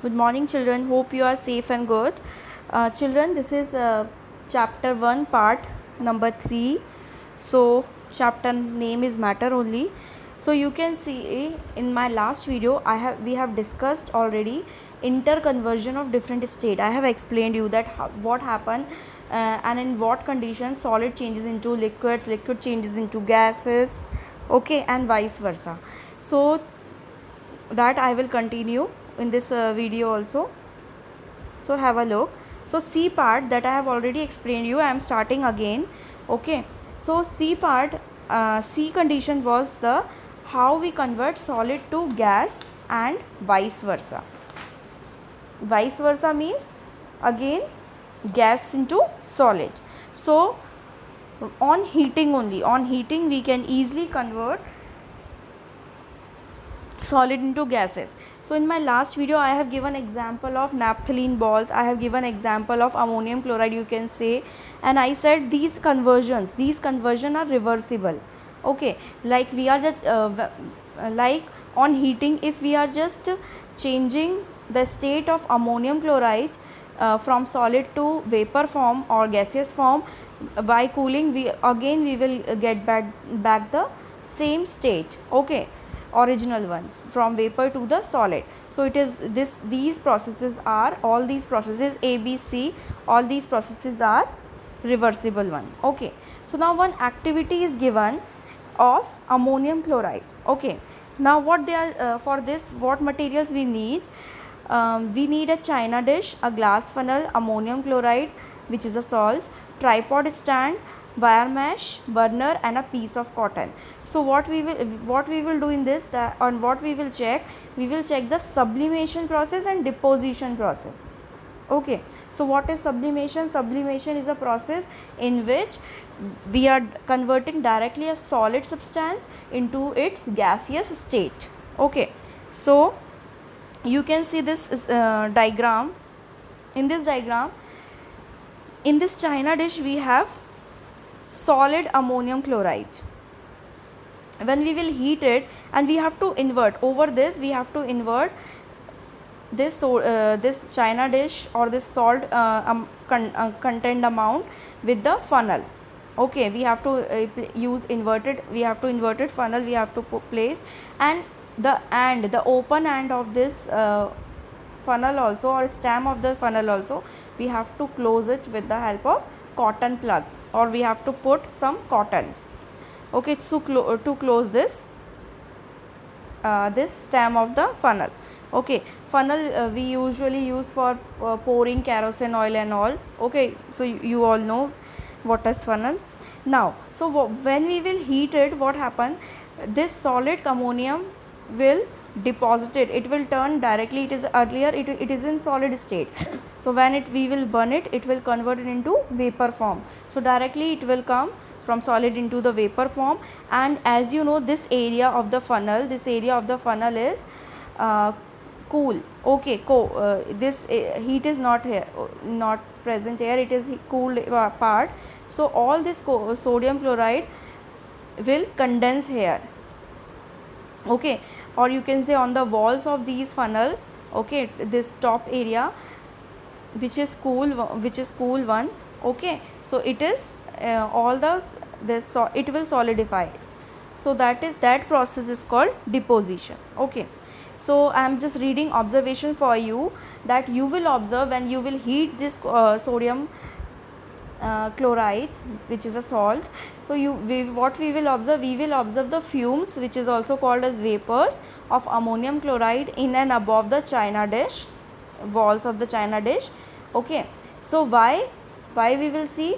Good morning, children. Hope you are safe and good. Children, this is chapter 1, part number 3. So, chapter name is matter only. So, you can see in my last video, we have discussed already interconversion of different state. I have explained you that what happened and in what conditions solid changes into liquids, liquid changes into gases, okay, and vice versa. So, that I will continue in this video also. So have a look. So C part that I have already explained you, I am starting again. Okay, so C part, C condition was the how we convert solid to gas and vice versa. Vice versa means again gas into solid. So on heating only, on heating we can easily convert solid into gases. So in my last video I have given example of naphthalene balls, I have given example of ammonium chloride, you can say, and I said these conversions are reversible. Okay, like we are just like on heating, if we are just changing the state of ammonium chloride from solid to vapor form or gaseous form, by cooling we will get back the same state, okay, original one, from vapor to the solid. So it is these processes are, all these processes A, B, C, all these processes are reversible one. Okay, so now one activity is given of ammonium chloride. Okay, now what they are for this, what materials we need? We need a china dish, a glass funnel, ammonium chloride which is a salt, tripod stand, wire mesh, burner, and a piece of cotton. So what we will do in this, that on what we will check the sublimation process and deposition process. Okay, so what is sublimation? Sublimation is a process in which we are converting directly a solid substance into its gaseous state. Okay, so you can see this diagram. In this diagram, in this china dish we have solid ammonium chloride. When we will heat it, and we have to invert over this, we have to invert this this china dish or this salt content amount with the funnel. Okay, we have to use inverted, we have to inverted funnel, we have to place, and the open end of this funnel also, or stem of the funnel also, we have to close it with the help of cotton plug, or we have to put some cottons. Okay, so to close this this stem of the funnel. Okay, funnel we usually use for pouring kerosene oil and all. Okay, so you all know what is funnel. Now, so when we will heat it, what happen? This solid ammonium will deposit it will turn directly, it is earlier it is in solid state. So when we will burn it, it will convert it into vapor form. So directly it will come from solid into the vapor form. And as you know, this area of the funnel is cool. Okay, this heat is not here, not present here, it is cool part. So all this sodium chloride will condense here. Okay, or you can say on the walls of these funnel. Okay, this top area which is cool one. Okay, so it is all the this, so it will solidify. So that process is called deposition. Okay, so I am just reading observation for you, that you will observe when you will heat this sodium chlorides, which is a salt. So what we will observe the fumes, which is also called as vapors, of ammonium chloride in and above the china dish, walls of the china dish. Okay, so why we will see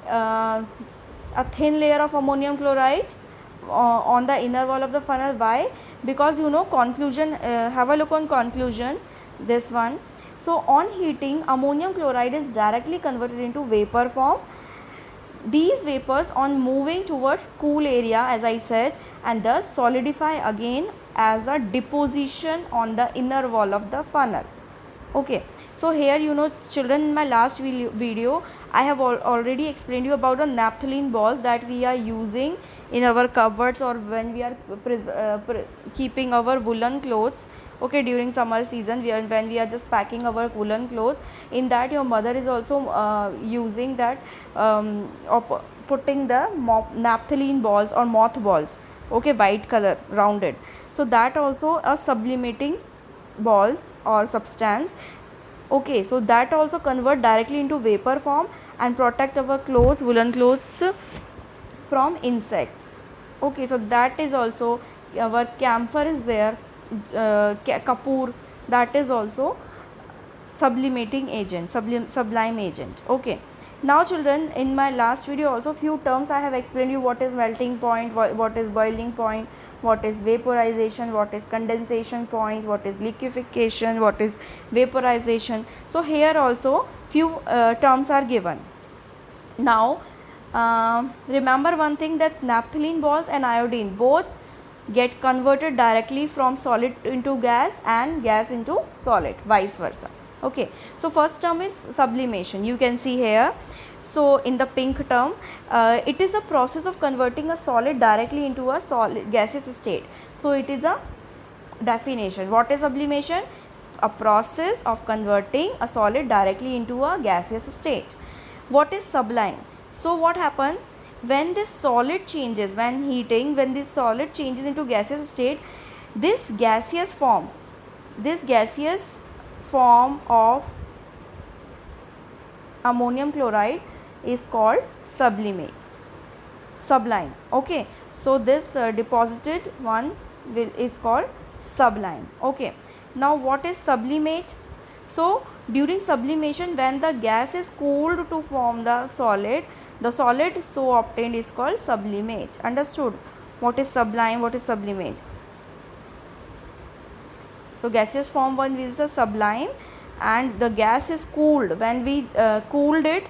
a thin layer of ammonium chloride on the inner wall of the funnel. Why? Because you know, conclusion, have a look on conclusion, this one. So on heating, ammonium chloride is directly converted into vapor form. These vapors on moving towards cool area, as I said, and thus solidify again as a deposition on the inner wall of the funnel. Okay, so here, you know, children, in my last video I have already explained you about the naphthalene balls that we are using in our cupboards, or when we are keeping our woolen clothes. okay, during summer season, when we are just packing our woolen clothes, in that your mother is also using that putting the naphthalene balls or moth balls, okay, white color rounded. So that also a sublimating balls or substance, okay. So that also convert directly into vapor form and protect our clothes, woolen clothes, from insects, okay. So that is also our camphor is there, kapoor, that is also sublimating agent, sublime agent, okay. Now children, in my last video also few terms I have explained you, what is melting point, what is boiling point, what is vaporization, what is condensation point, what is liquefaction, what is vaporization. So here also few terms are given. Now remember one thing, that naphthalene balls and iodine both get converted directly from solid into gas and gas into solid, vice versa, okay. So first term is sublimation, you can see here. So in the pink term, it is a process of converting a solid directly into a solid gaseous state. So it is a definition. What is sublimation? A process of converting a solid directly into a gaseous state. What is sublime? So what happens when this solid changes, when heating, when this solid changes into gaseous state, this gaseous form of ammonium chloride is called sublime, okay. So this deposited one is called sublime, okay. Now what is sublimate? So during sublimation, when the gas is cooled to form the solid so obtained is called sublimate. Understood? What is sublime, what is sublimate? So gaseous form one is a sublime, and the gas is cooled. When we cooled it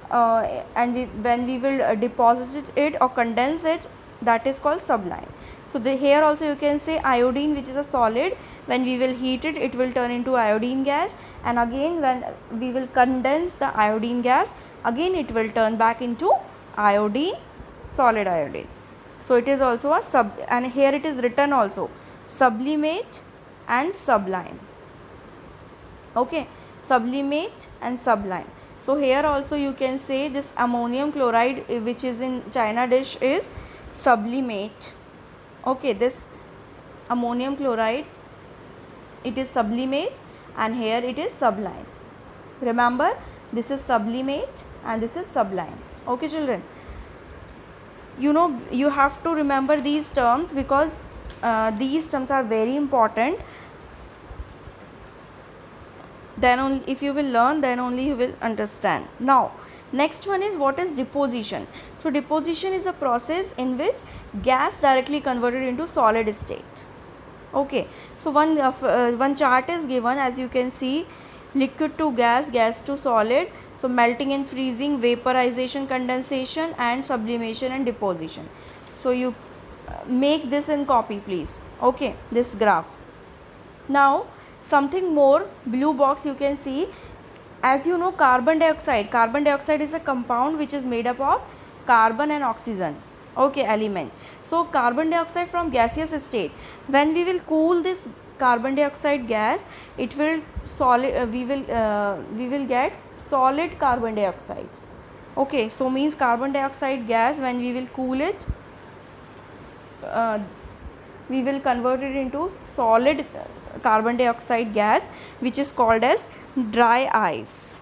and when we will deposit it or condense it, that is called sublime. So here also you can say iodine, which is a solid, when we will heat it, it will turn into iodine gas, and again when we will condense the iodine gas, again it will turn back into iodine, solid iodine. So it is also a and here it is written also sublimate and sublime, okay, sublimate and sublime. So here also you can say this ammonium chloride which is in China dish is sublimate, okay. This ammonium chloride, it is sublimate, and here it is sublime. Remember, this is sublimate and this is sublime, okay children. You know, you have to remember these terms because these terms are very important. Then only if you will learn, then only you will understand. Now next one is, what is deposition? So deposition is a process in which gas directly converted into solid state, okay. So one chart is given, as you can see, liquid to gas, gas to solid. So melting and freezing, vaporization, condensation, and sublimation and deposition. So you make this and copy please, okay, this graph. Now something more, blue box you can see. As you know, carbon dioxide is a compound which is made up of carbon and oxygen, okay, element. So carbon dioxide from gaseous state, when we will cool this carbon dioxide gas, it will solid, we will get solid carbon dioxide, okay. So means carbon dioxide gas, when we will cool it, we will convert it into solid carbon dioxide gas, which is called as dry ice.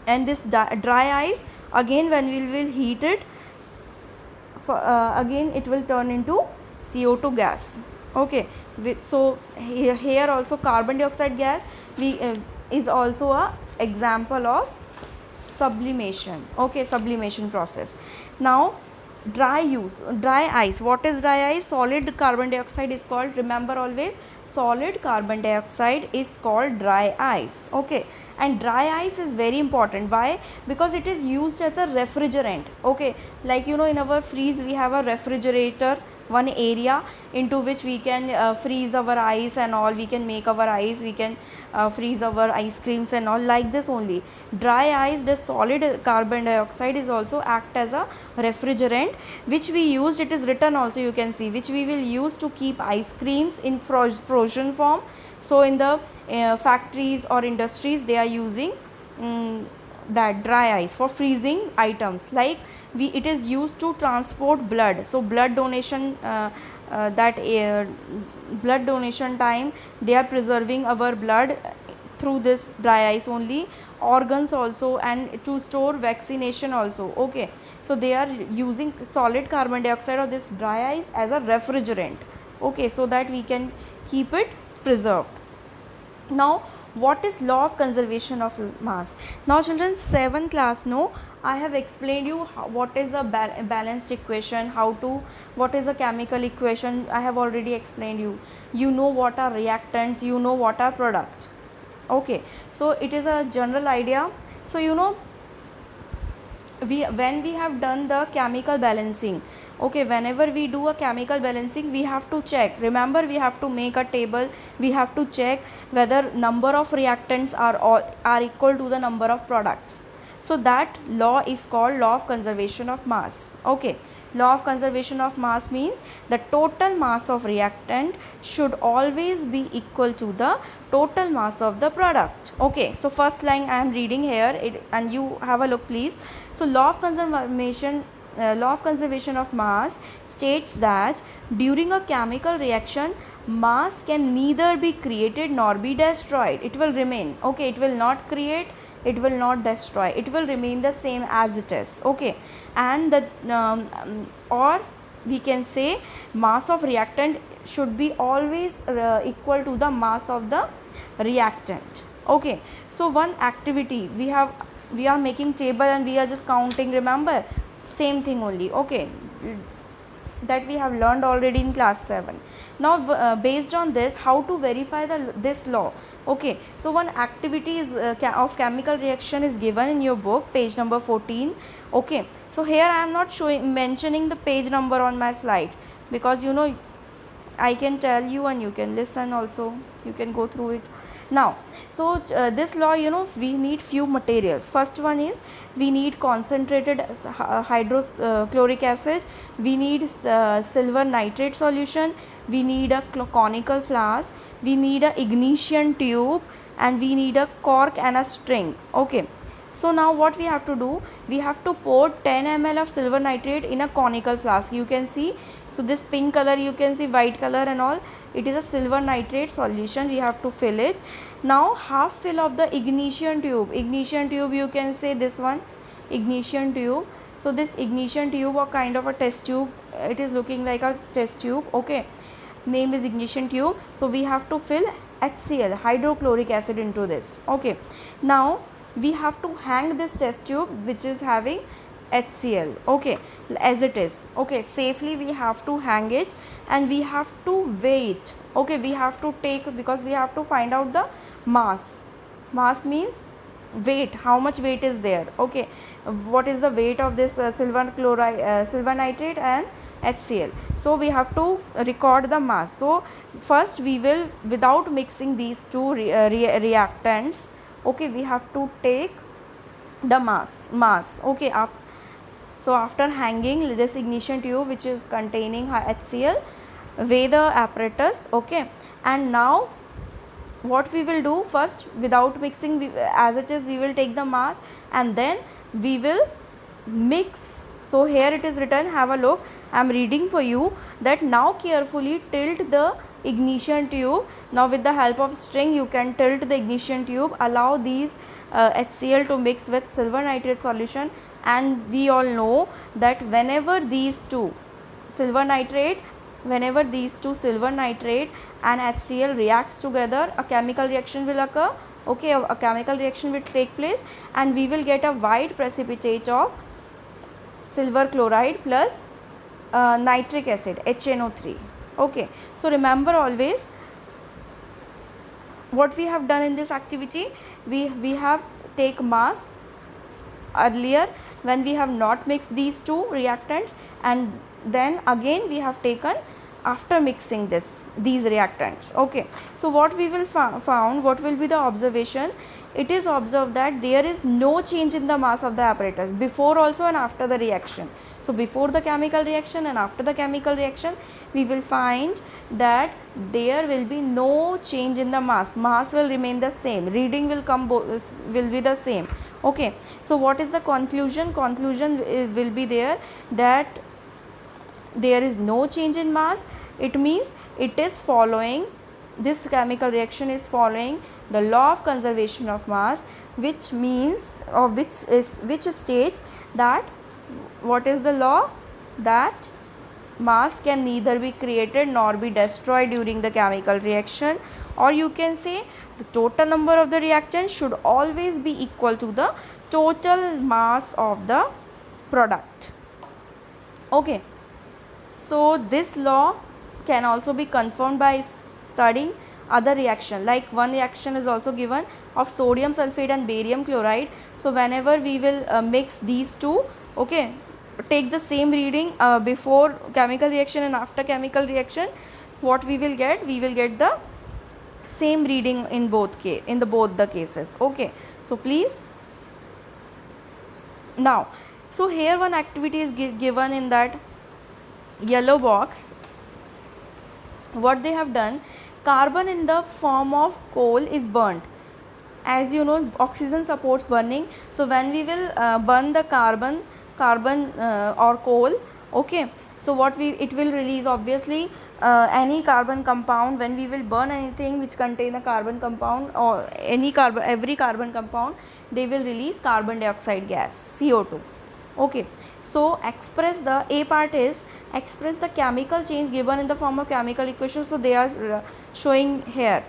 And this dry ice, again when we will heat it, again it will turn into CO2 gas, okay. So here also carbon dioxide gas is also a example of sublimation, okay, sublimation process. Now dry ice. What is dry ice? Solid carbon dioxide is called, remember always, solid carbon dioxide is called dry ice, okay. And dry ice is very important. Why? Because it is used as a refrigerant, okay. Like you know, in our freeze we have a refrigerator, one area into which we can freeze our ice and all, we can make our ice, we can freeze our ice creams and all, like this only. Dry ice, the solid carbon dioxide is also act as a refrigerant, which we used, it is written also, you can see, which we will use to keep ice creams in frozen form. So in the factories or industries, they are using that dry ice for freezing items. Like it is used to transport blood, so blood donation, blood donation time, they are preserving our blood through this dry ice only. Organs also, and to store vaccination also. Okay, so they are using solid carbon dioxide or this dry ice as a refrigerant. Okay, so that we can keep it preserved. Now what is law of conservation of mass? Now children, 7th class, no, I have explained you what is a balanced equation, what is a chemical equation, I have already explained you. You know what are reactants, you know what are products. Okay, so it is a general idea. So you know, when we have done the chemical balancing, okay, whenever we do a chemical balancing, we have to check, remember, we have to make a table, we have to check whether number of reactants are equal to the number of products. So that law is called law of conservation of mass. Okay, law of conservation of mass means the total mass of reactant should always be equal to the total mass of the product. Okay, so first line I am reading here, and you have a look please. So law of conservation of mass states that during a chemical reaction, mass can neither be created nor be destroyed. It will remain. Okay, it will not create, it will not destroy, it will remain the same as it is. Okay, and the or we can say mass of reactant should be always equal to the mass of the reactant. Okay, so one activity we are making table and we are just counting, remember, same thing only. Okay, that we have learned already in class 7. Now based on this, how to verify this law? Okay, so one activity is of chemical reaction is given in your book, page number 14. Okay, so here I am not mentioning the page number on my slide, because you know I can tell you and you can listen also, you can go through it. Now, so this law, you know, we need few materials. First one is we need concentrated hydrochloric acid, we need silver nitrate solution, we need a conical flask, we need a ignition tube, and we need a cork and a string. Okay, so now what we have to do, we have to pour 10 ml of silver nitrate in a conical flask. You can see, so this pink color, you can see white color and all, it is a silver nitrate solution, we have to fill it. Now half fill of the ignition tube, you can say this one, ignition tube. So this ignition tube, or kind of a test tube, it is looking like a test tube. Okay, name is ignition tube. So we have to fill HCl, hydrochloric acid, into this. Okay, now we have to hang this test tube which is having HCl, okay, as it is. Okay, safely we have to hang it, and we have to weigh it. Okay, we have to take, because we have to find out the mass. Mass means weight, how much weight is there. Okay, what is the weight of this silver nitrate and HCl. So we have to record the mass. So first we will, without mixing these two reactants, okay, we have to take the mass. Okay, so after hanging this ignition tube which is containing HCl, weigh the apparatus. Okay, and now what we will do, first without mixing, as it is, we will take the mass and then we will mix. So here it is written, have a look, I am reading for you, that now carefully tilt the ignition tube. Now with the help of string you can tilt the ignition tube, allow these HCl to mix with silver nitrate solution, and we all know that whenever these two silver nitrate and HCl reacts together, a chemical reaction will occur. Okay, a chemical reaction will take place, and we will get a white precipitate of silver chloride plus nitric acid, HNO3. Okay, so remember always what we have done in this activity. We have take mass earlier when we have not mixed these two reactants, and then again we have taken after mixing these reactants. Okay, so what we will found, what will be the observation? It is observed that there is no change in the mass of the apparatus before also and after the reaction. So before the chemical reaction and after the chemical reaction, we will find that there will be no change in the mass. Mass will remain the same, reading will will be the same. Okay, so what is the conclusion? Conclusion will be there that there is no change in mass. It means it is following, this chemical reaction is following the law of conservation of mass, which means, or which states that, what is the law? That mass can neither be created nor be destroyed during the chemical reaction, or you can say the total number of the reactants should always be equal to the total mass of the product. Okay, so this law can also be confirmed by studying other reaction. Like one reaction is also given of sodium sulfate and barium chloride. So whenever we will mix these two, okay, take the same reading before chemical reaction and after chemical reaction, what we will get? We will get the same reading in both the cases. Okay, so please, now, so here one activity is given in that yellow box. What they have done, carbon in the form of coal is burnt. As you know, oxygen supports burning. So when we will burn the carbon or coal, okay, so what it will release, obviously any carbon compound, when we will burn anything which contain a carbon compound or every carbon compound, they will release carbon dioxide gas, CO2. Okay, so express the A part is express the chemical change given in the form of chemical equation. So they are showing here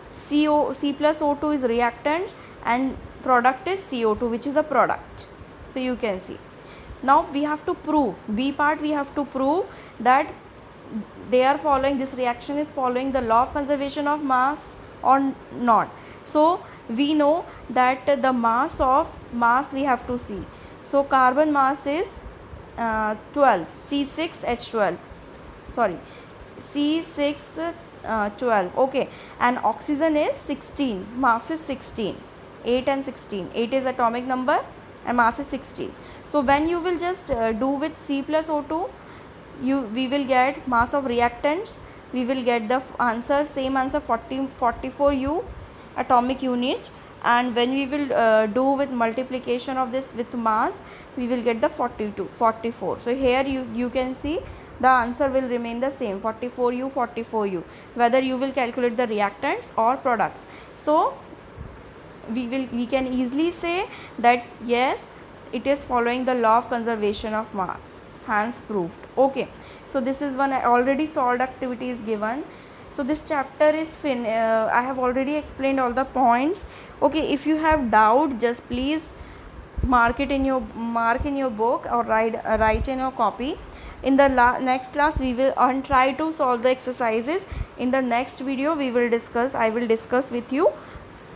C plus O2 is reactants and product is CO2, which is a product. So you can see. Now we have to prove, B part, we have to prove that they are following, this reaction is following the law of conservation of mass or not. So we know that the mass we have to see. So carbon mass is 12, C6H12, sorry, C612, okay, and oxygen is 16, mass is 16, 8 and 16, 8 is atomic number and mass is 16. So when you will just do with C plus O2, we will get mass of reactants, we will get the answer, same answer, 44 U atomic unit, and when we will do with multiplication of this with mass, we will get the 44. So here you can see the answer will remain the same, 44 U, whether you will calculate the reactants or products. So we can easily say that yes, it is following the law of conservation of mass, hence proved. Okay, so this is one already solved activity is given. So this chapter is I have already explained all the points. Okay, if you have doubt, just please mark in your book or write in your copy. In the next class we will try to solve the exercises. In the next video I will discuss with you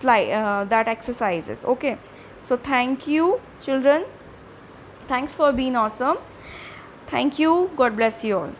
that exercises. Okay, so thank you children, thanks for being awesome. Thank you, God bless you all.